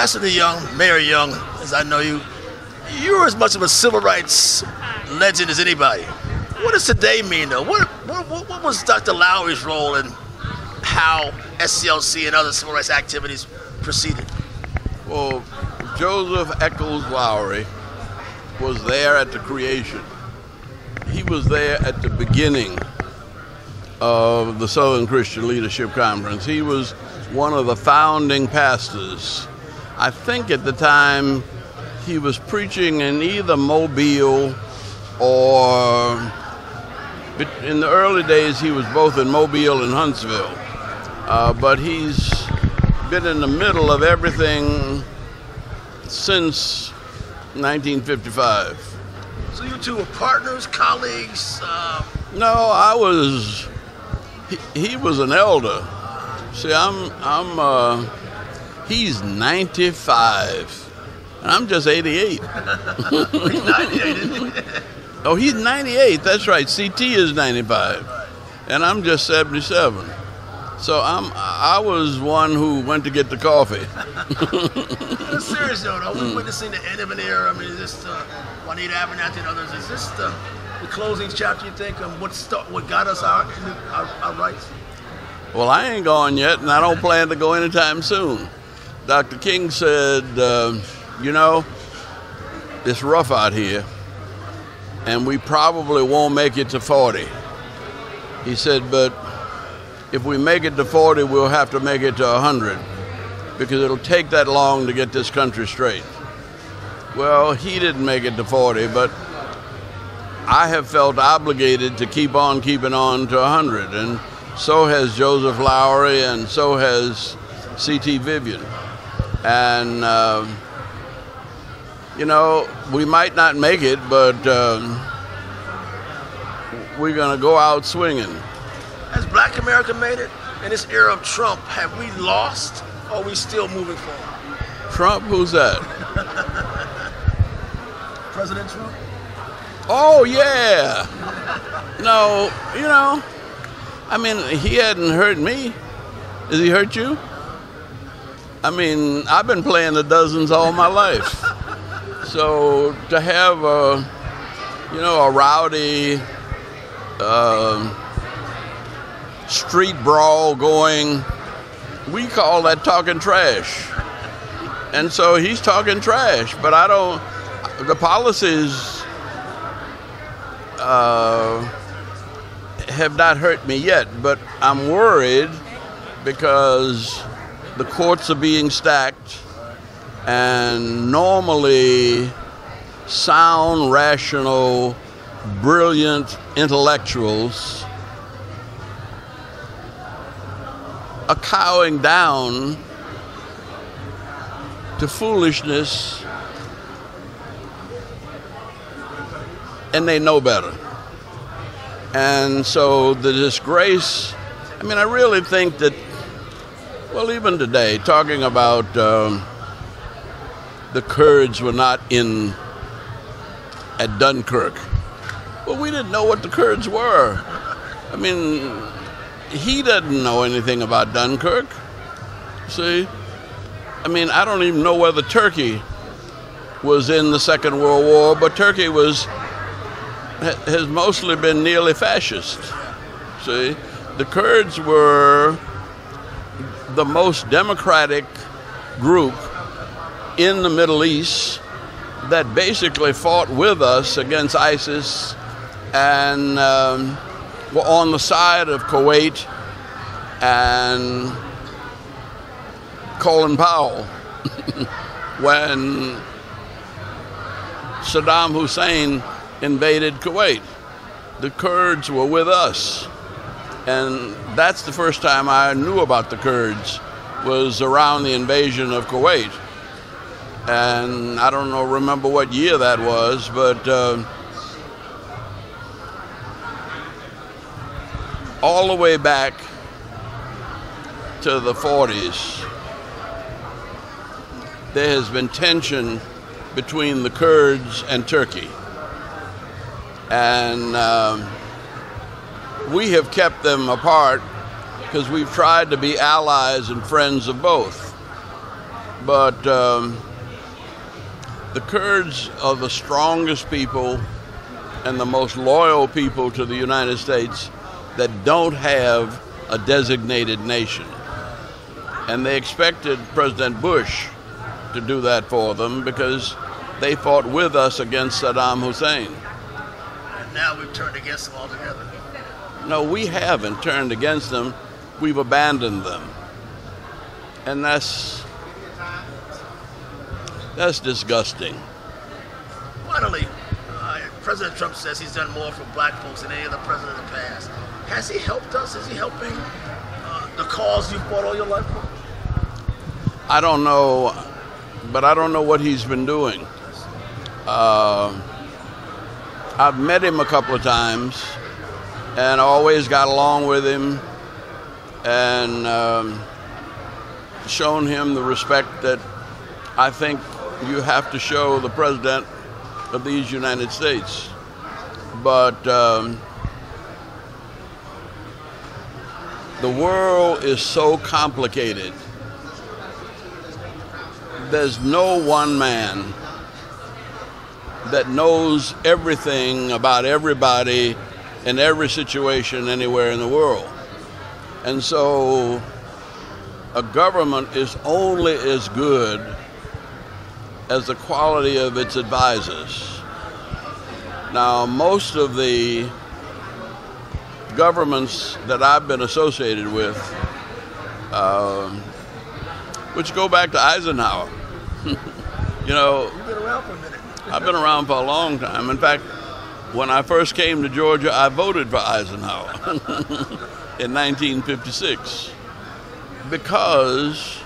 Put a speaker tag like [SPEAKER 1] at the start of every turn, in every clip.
[SPEAKER 1] Ambassador Young, Mayor Young, as I know you, you're as much of a civil rights legend as anybody. What does today mean, though? What was Dr. Lowry's role in how SCLC and other civil rights activities proceeded?
[SPEAKER 2] Well, Joseph Eccles Lowry was there at the creation. He was there at the beginning of the Southern Christian Leadership Conference. He was one of the founding pastors. I think at the time he was preaching in either Mobile or in the early days he was both in Mobile and Huntsville. But he's been in the middle of everything since 1955.
[SPEAKER 1] So you two were partners, colleagues?
[SPEAKER 2] No, he was an elder. See, he's 95, and I'm just 88.
[SPEAKER 1] He's 98, isn't he?
[SPEAKER 2] Oh, he's 98, that's right. CT is 95, and I'm just 77. So I was one who went to get the coffee.
[SPEAKER 1] On a serious note, are we witnessing the end of an era? I mean, is this Juanita Abernathy and others? Is this the closing chapter, you think, of what got us our rights?
[SPEAKER 2] Well, I ain't gone yet, and I don't plan to go anytime soon. Dr. King said, you know, it's rough out here, and we probably won't make it to 40. He said, but if we make it to 40, we'll have to make it to 100, because it'll take that long to get this country straight. Well, he didn't make it to 40, but I have felt obligated to keep on keeping on to 100, and so has Joseph Lowry, and so has C.T. Vivian. And, you know, we might not make it, but we're going to go out swinging.
[SPEAKER 1] Has Black America made it? In this era of Trump, have we lost, or are we still moving forward?
[SPEAKER 2] Trump? Who's that?
[SPEAKER 1] President Trump?
[SPEAKER 2] Oh, yeah. No, you know, I mean, he hadn't hurt me. Has he hurt you? I mean, I've been playing the dozens all my life. So to have a rowdy street brawl going, we call that talking trash. And so he's talking trash, but the policies have not hurt me yet, but I'm worried because the courts are being stacked, and normally sound, rational, brilliant intellectuals are cowing down to foolishness, and they know better. And so the disgrace, I mean, I really think that, well, even today, talking about the Kurds were not at Dunkirk. Well, we didn't know what the Kurds were. I mean, he doesn't know anything about Dunkirk. See? I mean, I don't even know whether Turkey was in the Second World War, but Turkey has mostly been nearly fascist. See? The Kurds were the most democratic group in the Middle East that basically fought with us against ISIS and were on the side of Kuwait and Colin Powell when Saddam Hussein invaded Kuwait. The Kurds were with us. And that's the first time I knew about the Kurds, was around the invasion of Kuwait. And I don't remember what year that was, but all the way back to the 40s, there has been tension between the Kurds and Turkey. And we have kept them apart because we've tried to be allies and friends of both. But the Kurds are the strongest people and the most loyal people to the United States that don't have a designated nation. And they expected President Bush to do that for them because they fought with us against Saddam Hussein.
[SPEAKER 1] And now we've turned against them altogether.
[SPEAKER 2] No, we haven't turned against them. We've abandoned them. And that's disgusting.
[SPEAKER 1] Finally, President Trump says he's done more for black folks than any other president in the past. Has he helped us? Is he helping the cause you've fought all your life for?
[SPEAKER 2] I don't know, but I don't know what he's been doing. I've met him a couple of times and always got along with him and shown him the respect that I think you have to show the president of these United States. But the world is so complicated. There's no one man that knows everything about everybody in every situation anywhere in the world. And so a government is only as good as the quality of its advisors. Now, most of the governments that I've been associated with, which go back to Eisenhower, you know,
[SPEAKER 1] You've been around for a minute.
[SPEAKER 2] I've been around for a long time. In fact, when I first came to Georgia, I voted for Eisenhower in 1956 because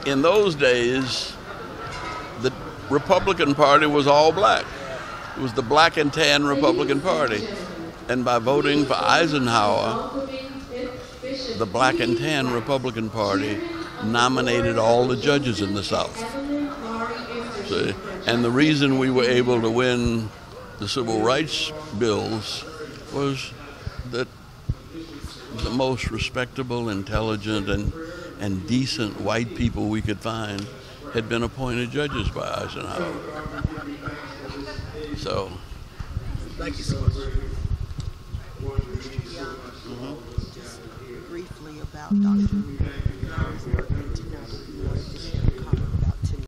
[SPEAKER 2] in those days, the Republican Party was all black. It was the black and tan Republican Party. And by voting for Eisenhower, the black and tan Republican Party nominated all the judges in the South. See? And the reason we were able to win the civil rights bills was that the most respectable, intelligent, and decent white people we could find had been appointed judges by Eisenhower. So,
[SPEAKER 1] Thank you so much.
[SPEAKER 3] Just briefly about Dr.